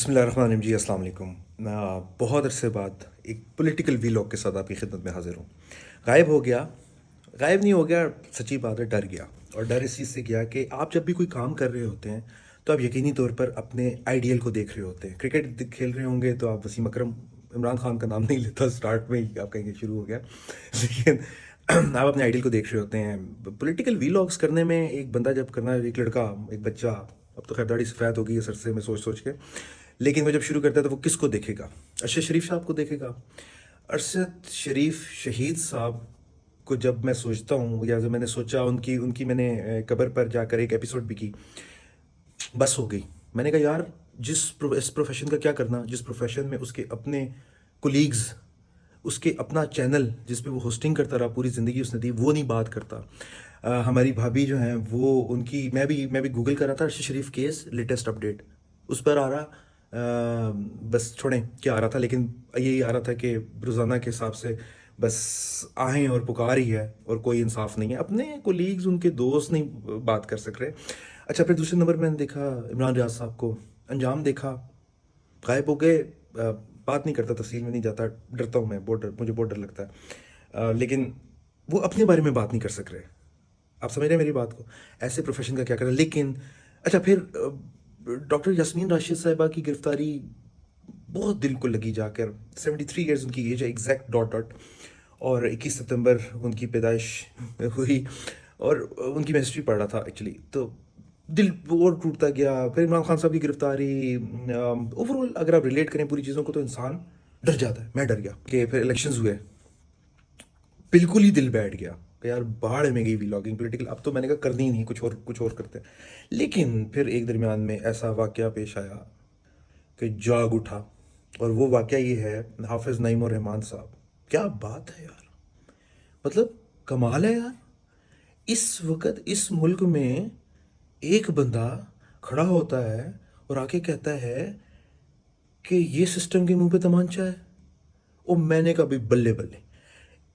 बिस्मिल्लाहिर्रहमानिर्रहीम जी, अस्सलाम वालेकुम। बहुत अरसे बाद एक पॉलिटिकल वीलॉग के साथ आपकी खिदमत में हाजिर हूँ। गायब हो गया, गायब नहीं हो गया, सच्ची बात है, डर गया। और डर इस चीज़ से गया कि आप जब भी कोई काम कर रहे होते हैं तो आप यकीनी तौर पर अपने आइडियल को देख रहे होते हैं। क्रिकेट खेल रहे होंगे तो आप वसीम अकरम, इमरान खान का नाम नहीं लेता, स्टार्ट में ही आप कहेंगे शुरू हो गया लेकिन आप अपने आइडियल को देख रहे होते हैं। पॉलिटिकल वीलॉग्स करने में एक बंदा जब करना, एक लड़का, एक बच्चा, अब तो खैर दाढ़ी सफ़ेद हो गई है सर से, मैं सोच सोच के, लेकिन वो जब शुरू करता है तो वो किसको देखेगा? अरशद शरीफ साहब को देखेगा। अरशद शरीफ शहीद साहब को जब मैं सोचता हूँ, या जब मैंने सोचा, उनकी उनकी मैंने कब्र पर जाकर एक एपिसोड भी की, बस हो गई। मैंने कहा यार, इस प्रोफेशन का क्या करना, जिस प्रोफेशन में उसके अपने कोलीग्स, उसके अपना चैनल जिस पे वो होस्टिंग करता रहा, पूरी ज़िंदगी उसने दी, वो नहीं बात करता। हमारी भाभी जो हैं वो, उनकी मैं भी गूगल कर रहा था, अरशद शरीफ केस लेटेस्ट अपडेट उस पर आ रहा। बस छोड़ें क्या आ रहा था, लेकिन यही आ रहा था कि रोज़ाना के हिसाब से बस आहें और पुकार ही है और कोई इंसाफ नहीं है। अपने कोलीग्स, उनके दोस्त नहीं बात कर सक रहे। अच्छा, फिर दूसरे नंबर मैंने देखा इमरान रियाज साहब को, अंजाम देखा, गायब हो गए। बात नहीं करता, तफसील में नहीं जाता, डरता हूँ मैं, मुझे बहुत डर लगता है। लेकिन वो अपने बारे में बात नहीं कर सक रहे। आप समझ रहे हैं मेरी बात को? ऐसे प्रोफेशन का क्या करें? लेकिन अच्छा, फिर डॉक्टर यास्मीन राशिद साहिबा की गिरफ्तारी बहुत दिल को लगी जाकर। 73 ईयर्स उनकी एज है, एग्जैक्ट डॉट डॉट, और 21 सितंबर उनकी पैदाइश हुई। और उनकी मैं हिस्ट्री पढ़ रहा था एक्चुअली, तो दिल और टूटता गया। फिर इमरान खान साहब की गिरफ्तारी, ओवरऑल अगर आप रिलेट करें पूरी चीज़ों को तो इंसान डर जाता है। मैं डर गया कि फिर इलेक्शंस हुए, बिल्कुल ही दिल बैठ गया कि यार बाढ़ में गई व्लॉगिंग पॉलिटिकल, अब तो मैंने कहा करनी ही नहीं, कुछ और करते हैं। लेकिन फिर एक दरमियान में ऐसा वाकया पेश आया कि जाग उठा, और वो वाकया ये है, हाफिज़ नईम और रहमान साहब। क्या बात है यार, मतलब कमाल है यार। इस वक्त इस मुल्क में एक बंदा खड़ा होता है और आके कहता है कि ये सिस्टम के मुंह पे तमांचा है। और मैंने कहा भी बल्ले बल्ले,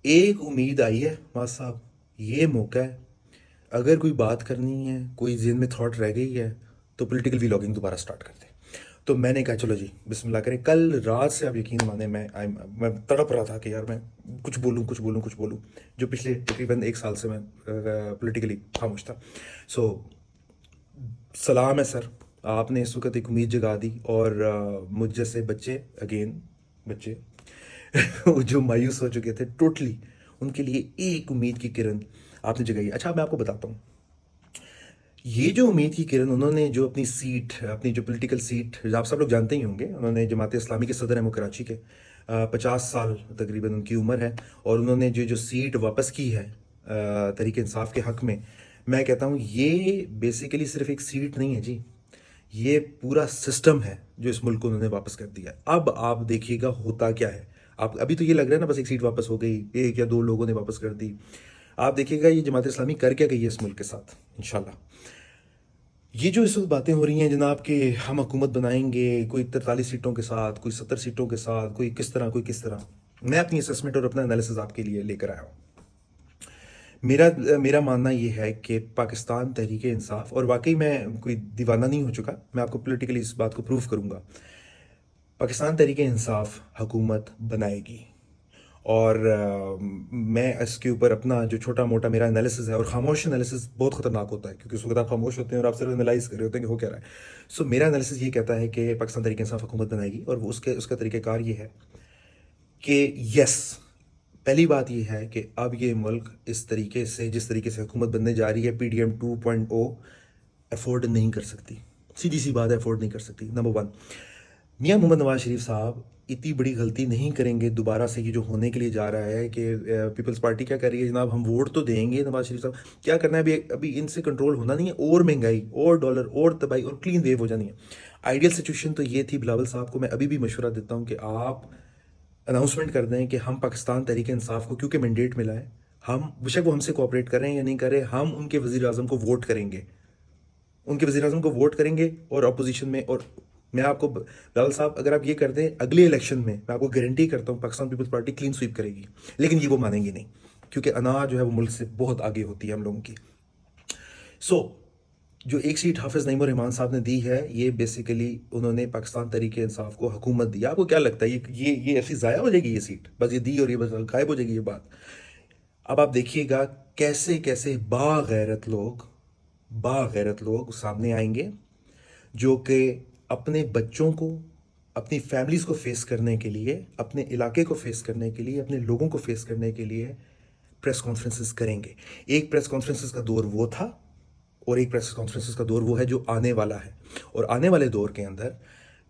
एक उम्मीद आई है मां साहब, ये मौका है। अगर कोई बात करनी है, कोई जेहन में थॉट रह गई है, तो पॉलिटिकल व्लॉगिंग दोबारा स्टार्ट कर दे। तो मैंने कहा चलो जी बिस्मिल्लाह करें। कल रात से आप यकीन माने, मैं तड़प रहा था कि यार मैं कुछ बोलूं, कुछ बोलूं, कुछ बोलूं, जो पिछले तकरीबन एक साल से मैं पॉलिटिकली खामोश था। सो सलाम है सर, आपने इस वक्त एक उम्मीद जगा दी। और मुझ जैसे बच्चे, अगेन बच्चे जो मायूस हो चुके थे टोटली, उनके लिए एक उम्मीद की किरण आपने जगाई। अच्छा, मैं आपको बताता हूँ, ये जो उम्मीद की किरण, उन्होंने जो अपनी सीट, अपनी जो पॉलिटिकल सीट, आप सब लोग जानते ही होंगे, उन्होंने जमात इस्लामी के सदर हैं वो कराची के, 50 साल तकरीबन उनकी उम्र है। और उन्होंने जो जो सीट वापस की है तहरीक इंसाफ के हक़ में, मैं कहता हूँ ये बेसिकली सिर्फ एक सीट नहीं है जी, ये पूरा सिस्टम है जो इस मुल्क को उन्होंने वापस कर दिया। अब आप देखिएगा होता क्या है। आप अभी तो ये लग रहा है ना बस एक सीट वापस हो गई, एक या दो लोगों ने वापस कर दी। आप देखिएगा ये जमात इस्लामी कर क्या गई है इस मुल्क के साथ, इंशाल्लाह। ये जो इस वक्त बातें हो रही हैं जनाब कि हम हुकूमत बनाएंगे, कोई 43 सीटों के साथ, कोई 70 सीटों के साथ, कोई किस तरह, कोई किस तरह, मैं अपनी असेसमेंट और अपना एनालिसिस आपके लिए लेकर आया हूँ। मेरा मेरा मानना ये है कि पाकिस्तान तहरीक इंसाफ, और वाकई मैं कोई दीवाना नहीं हो चुका, मैं आपको पॉलिटिकली इस बात को प्रूव करूँगा, पाकिस्तान तहरीक इंसाफ हुकूमत बनाएगी। और मैं इसके ऊपर अपना जो छोटा मोटा मेरा एनालिसिस है, और खामोश एनालिसिस बहुत ख़तरनाक होता है क्योंकि उस वक्त आप खामोश होते हैं और आप सिर्फ एनालाइज कर रहे होते हैं कि हो क्या रहा है। सो मेरा एनालिसिस ये कहता है कि पाकिस्तान तहरीक इंसाफ हुकूमत बनाएगी, और वो उसका तरीक़ाकार ये है कि यस, पहली बात यह है कि अब ये मुल्क इस तरीके से, जिस तरीके से हुकूमत बनने जा रही है, PDM 2.0 अफोर्ड नहीं कर सकती। सीधी सी बात है, अफोर्ड नहीं कर सकती। नंबर वन, मियाँ मोहम्मद नवाज शरीफ साहब इतनी बड़ी गलती नहीं करेंगे दोबारा से। ये जो होने के लिए जा रहा है कि पीपल्स पार्टी क्या कर रही है, जनाब हम वोट तो देंगे, नवाज शरीफ साहब क्या करना है, अभी अभी इनसे कंट्रोल होना नहीं है, और महंगाई और डॉलर और तबाही और क्लीन वेव हो जानी है। आइडियल सिचुएशन तो ये थी, बिलावल साहब को मैं अभी भी मशवरा देता हूँ कि आप अनाउंसमेंट कर दें कि हम पाकिस्तान तहरीक इंसाफ को, क्योंकि मैंडेट मिला है, हम बेशक वो हमसे कोऑपरेट कर रहे हैं या नहीं कर रहे, हम उनके वज़ीर आज़म को वोट करेंगे, उनके वज़ीर आज़म को वोट करेंगे और अपोजिशन में। और मैं आपको रावल साहब, अगर आप ये कर दें अगले इलेक्शन में, मैं आपको गारंटी करता हूँ पाकिस्तान पीपल्स पार्टी क्लीन स्वीप करेगी। लेकिन ये वो मानेंगे नहीं, क्योंकि अना जो है वो मुल्क से बहुत आगे होती है हम लोगों की। सो جو ایک سیٹ حافظ نعیم الرحمان صاحب نے دی ہے، یہ بیسیکلی انہوں نے پاکستان تحریک انصاف کو حکومت دی. آپ کو کیا لگتا ہے یہ ایسی ضائع ہو جائے گی؟ یہ سیٹ بس یہ دی اور یہ بس غائب ہو جائے گی یہ بات؟ اب آپ دیکھیے گا کیسے کیسے باغیرت لوگ سامنے آئیں گے، جو کہ اپنے بچوں کو، اپنی فیملیز کو فیس کرنے کے لیے، اپنے علاقے کو فیس کرنے کے لیے، اپنے لوگوں کو فیس کرنے کے لیے پریس کانفرنسز کریں گے. ایک پریس کانفرنسز کا دور وہ تھا، اور ایک پریس کانفرنسز کا دور وہ ہے جو آنے والا ہے. اور آنے والے دور کے اندر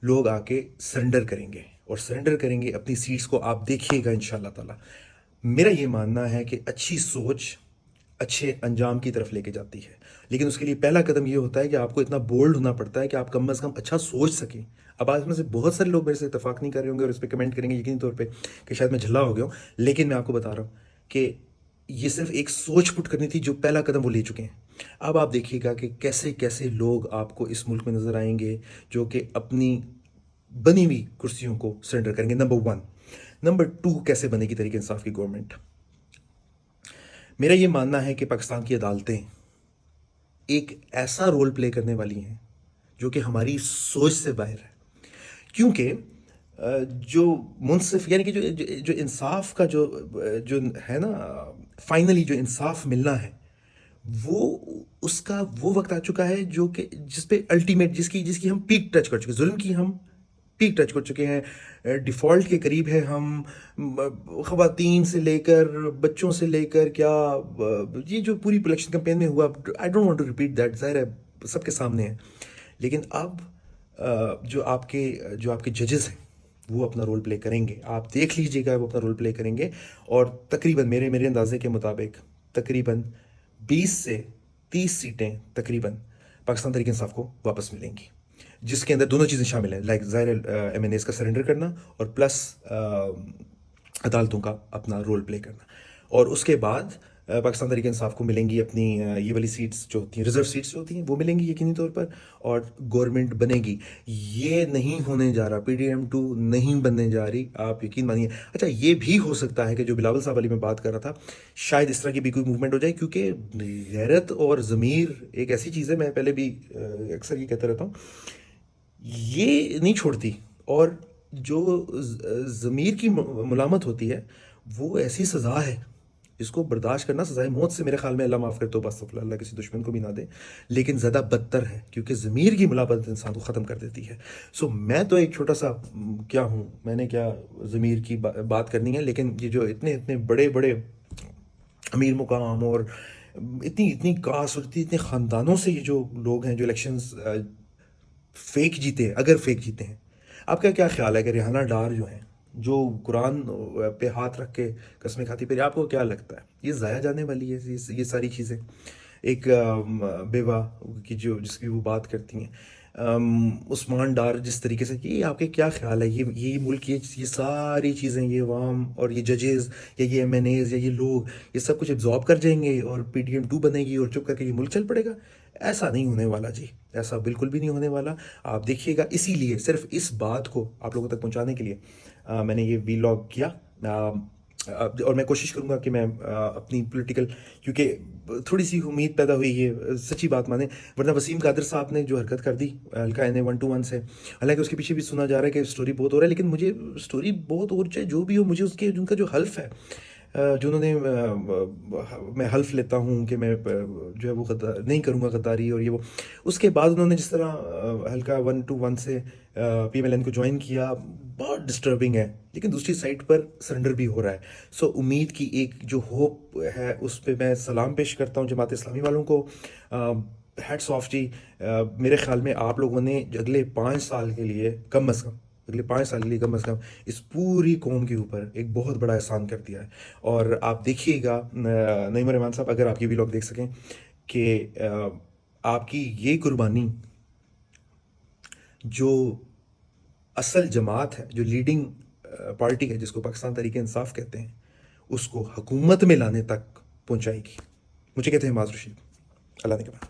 لوگ آ کے سرنڈر کریں گے، اور سرنڈر کریں گے اپنی سیٹس کو. آپ دیکھیے گا انشاءاللہ تعالی. میرا یہ ماننا ہے کہ اچھی سوچ اچھے انجام کی طرف لے کے جاتی ہے، لیکن اس کے لیے پہلا قدم یہ ہوتا ہے کہ آپ کو اتنا بولڈ ہونا پڑتا ہے کہ آپ کم از کم اچھا سوچ سکیں. اب آج میں سے بہت سارے لوگ میرے سے اتفاق نہیں کر رہے ہوں گے اور اس پہ کمنٹ کریں گے یقینی طور پہ کہ شاید میں جھلا ہو گیا ہوں، لیکن میں آپ کو بتا رہا ہوں کہ یہ صرف ایک سوچ پٹ کرنی تھی، جو پہلا قدم وہ لے چکے ہیں. اب آپ دیکھیے گا کہ کیسے کیسے لوگ آپ کو اس ملک میں نظر آئیں گے جو کہ اپنی بنی ہوئی کرسیوں کو سرنڈر کریں گے. نمبر 1. نمبر 2، کیسے بنے گی تحریک انصاف کی گورنمنٹ؟ میرا یہ ماننا ہے کہ پاکستان کی عدالتیں ایک ایسا رول پلے کرنے والی ہیں جو کہ ہماری سوچ سے باہر ہے. کیونکہ جو منصف یعنی کہ جو انصاف کا جو ہے نا، فائنلی جو انصاف ملنا ہے، وہ اس کا وہ وقت آ چکا ہے جو کہ جس پہ الٹیمیٹ جس کی ہم پیک ٹچ کر چکے، ظلم کی ہم پیک ٹچ کر چکے ہیں. ڈیفالٹ کے قریب ہے ہم. خواتین سے لے کر بچوں سے لے کر کیا یہ جو پوری الیکشن کمپین میں ہوا، I don't want to repeat that, ظاہر ہے سب کے سامنے ہے. لیکن اب جو آپ کے ججز ہیں وہ اپنا رول پلے کریں گے. آپ دیکھ لیجئے گا وہ اپنا رول پلے کریں گے، اور تقریباً میرے اندازے کے مطابق تقریباً 20 سے 30 سیٹیں تقریباً پاکستان تحریک انصاف کو واپس ملیں گی، جس کے اندر دونوں چیزیں شامل ہیں، لائک ظاہر ایم این ایز کا سرنڈر کرنا اور پلس عدالتوں کا اپنا رول پلے کرنا. اور اس کے بعد پاکستان تحریک انصاف کو ملیں گی اپنی یہ والی سیٹس جو ہوتی ہیں، ریزرو سیٹس جو ہوتی ہیں وہ ملیں گی یقینی طور پر، اور گورنمنٹ بنے گی. یہ نہیں ہونے جا رہا، پی ڈی ایم 2 نہیں بننے جا رہی، آپ یقین مانیے. اچھا یہ بھی ہو سکتا ہے کہ جو بلاول صاحب علی میں بات کر رہا تھا، شاید اس طرح کی بھی کوئی موومنٹ ہو جائے، کیونکہ غیرت اور ضمیر ایک ایسی چیز ہے، میں پہلے بھی اکثر یہ کہتا رہتا ہوں، یہ نہیں چھوڑتی. اور جو ضمیر کی ملامت ہوتی ہے وہ ایسی سزا ہے جس کو برداشت کرنا سزائے موت سے، میرے خیال میں اللہ معاف کرے، تو بس اللہ کسی دشمن کو بھی نہ دے، لیکن زیادہ بدتر ہے، کیونکہ ضمیر کی ملامت انسان کو ختم کر دیتی ہے. سو میں تو ایک چھوٹا سا کیا ہوں، میں نے کیا ضمیر کی بات کرنی ہے، لیکن یہ جو اتنے بڑے بڑے امیر مقام اور اتنی کاسٹ اور اتنے خاندانوں سے یہ جو لوگ ہیں جو الیکشنز فیک جیتے ہیں، اگر فیک جیتے ہیں، آپ کا کیا خیال ہے کہ ریحانہ ڈار جو ہیں، جو قرآن پہ ہاتھ رکھ کے قسمیں کھاتی پھر، آپ کو کیا لگتا ہے یہ ضائع جانے والی ہے یہ ساری چیزیں؟ ایک بیوہ کی جس کی وہ بات کرتی ہیں، عثمان ڈار جس طریقے سے، یہ آپ کے کیا خیال ہے؟ یہ ملک یہ ساری چیزیں، یہ عوام اور یہ ججز یا یہ ایم این ایز یا یہ لوگ یہ سب کچھ ابزارب کر جائیں گے اور پی ڈی ایم 2 بنے گی اور چپ کر کے یہ ملک چل پڑے گا؟ ایسا نہیں ہونے والا جی، ایسا بالکل بھی نہیں ہونے والا. آپ دیکھیے گا، اسی لیے صرف اس بات کو آپ لوگوں تک پہنچانے کے لیے میں نے یہ ویلاگ کیا. اور میں کوشش کروں گا کہ میں اپنی پولیٹیکل، کیونکہ تھوڑی سی امید پیدا ہوئی ہے، سچی بات مانیں، ورنہ وسیم قادر صاحب نے جو حرکت کر دی حلقہ این اے 121 سے، حالانکہ اس کے پیچھے بھی سنا جا رہا ہے کہ سٹوری بہت ہو رہا ہے، لیکن مجھے سٹوری بہت اور چاہے جو بھی ہو، مجھے اس کے جن کا جو حلف ہے، جو انہوں نے میں حلف لیتا ہوں کہ میں جو ہے وہ نہیں کروں گا غداری اور یہ وہ، اس کے بعد انہوں نے جس طرح حلقہ 121 سے پی ایم ایل این کو جوائن کیا، بہت ڈسٹربنگ ہے. لیکن دوسری سائٹ پر سرنڈر بھی ہو رہا ہے. سو امید کی ایک جو ہوپ ہے اس پہ میں سلام پیش کرتا ہوں جماعت اسلامی والوں کو. ہیٹس آف جی. میرے خیال میں آپ لوگوں نے اگلے 5 سال کے لیے کم از کم اس پوری قوم کے اوپر ایک بہت بڑا احسان کر دیا ہے. اور آپ دیکھیے گا نعیم الرحمان صاحب، اگر آپ یہ ویلاگ دیکھ سکیں کہ آپ کی یہ قربانی جو اصل جماعت ہے، جو لیڈنگ پارٹی ہے جس کو پاکستان تحریک انصاف کہتے ہیں، اس کو حکومت میں لانے تک پہنچائے گی. مجھے کہتے ہیں معاذ رشید. اللہ نے